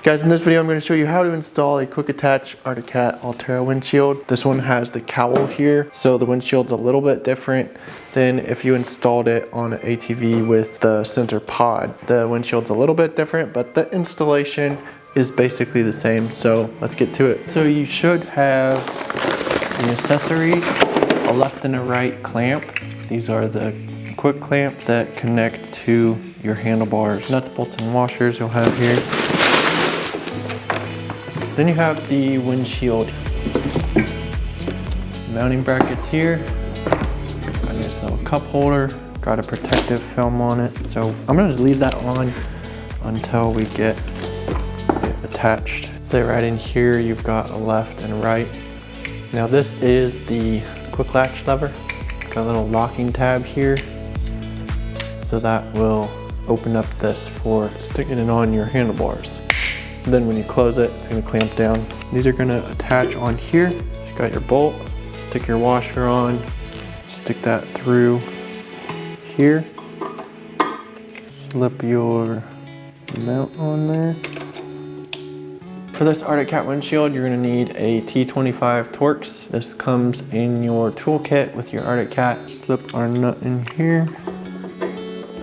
Guys, in this video I'm going to show you how to install a quick attach Arctic Cat Altera windshield. This one has the cowl here, so the windshield's a little bit different than if you installed it on an ATV with the center pod. The windshield's a little bit different, but the installation is basically the same, so let's get to it. So you should have the accessories, a left and a right clamp. These are the quick clamps that connect to your handlebars. Nuts, bolts, and washers you'll have here. Then you have the windshield. Mounting brackets here. Got a nice little cup holder. Got a protective film on it. So I'm gonna just leave that on until we get it attached. So right in here, you've got a left and a right. Now this is the quick latch lever. Got a little locking tab here. So that will open up this for sticking it on your handlebars. Then when you close it, it's gonna clamp down. These are gonna attach on here. You got your bolt, stick your washer on, stick that through here. Slip your mount on there. For this Arctic Cat windshield, you're gonna need a T25 Torx. This comes in your toolkit with your Arctic Cat. Slip our nut in here.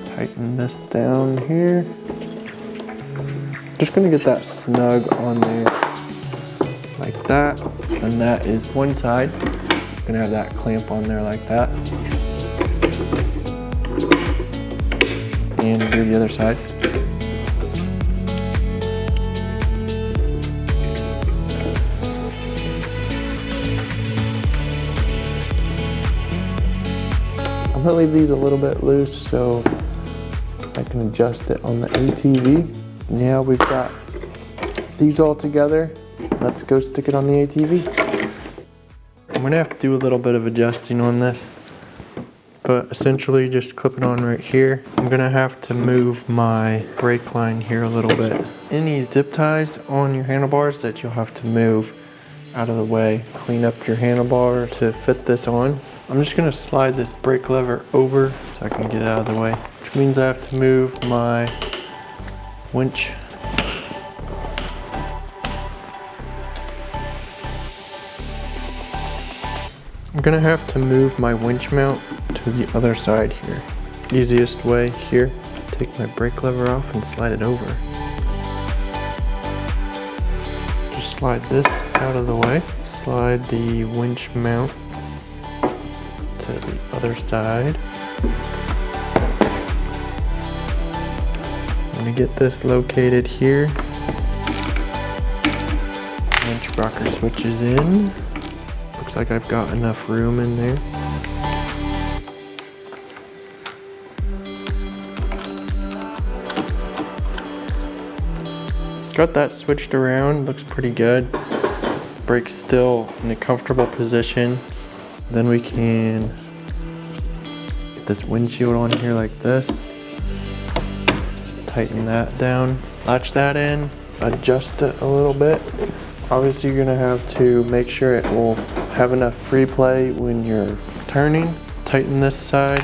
Tighten this down here. Just gonna get that snug on there like that, and that is one side. Gonna have that clamp on there like that, and do the other side. I'm gonna leave these a little bit loose so I can adjust it on the ATV. Now we've got these all together. Let's go stick it on the ATV. I'm gonna have to do a little bit of adjusting on this, but essentially just clip it on right here. I'm gonna have to move my brake line here a little bit. Any zip ties on your handlebars that you'll have to move out of the way. Clean up your handlebar to fit this on. I'm just gonna slide this brake lever over so I can get it out of the way, which means I have to move my winch. I'm gonna have to move my winch mount to the other side here. Easiest way here, take my brake lever off and slide it over. Just slide this out of the way. Slide the winch mount to the other side. I'm gonna get this located here. Winch rocker switches in. Looks like I've got enough room in there. Got that switched around, looks pretty good. Brake's still in a comfortable position. Then we can get this windshield on here like this. Tighten that down, latch that in, adjust it a little bit. Obviously you're gonna have to make sure it will have enough free play when you're turning. Tighten this side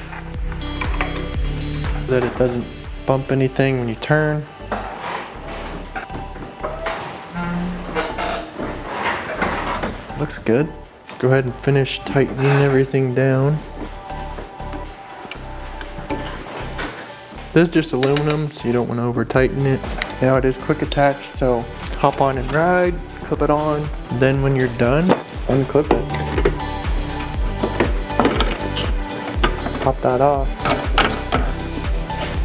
so that it doesn't bump anything when you turn. Looks good. Go ahead and finish tightening everything down. This is just aluminum, so you don't want to over tighten it. Now it is quick attach, so hop on and ride, clip it on. Then when you're done, unclip it. Pop that off.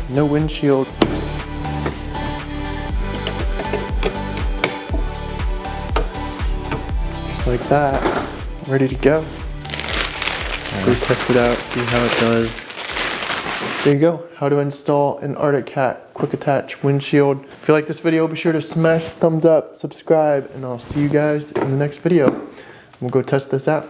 No windshield. Just like that, ready to go. Go test it out, see how it does. There you go, how to install an Arctic Cat quick attach windshield. If you like this video, be sure to smash the thumbs up, subscribe, and I'll see you guys in the next video. We'll go test this out.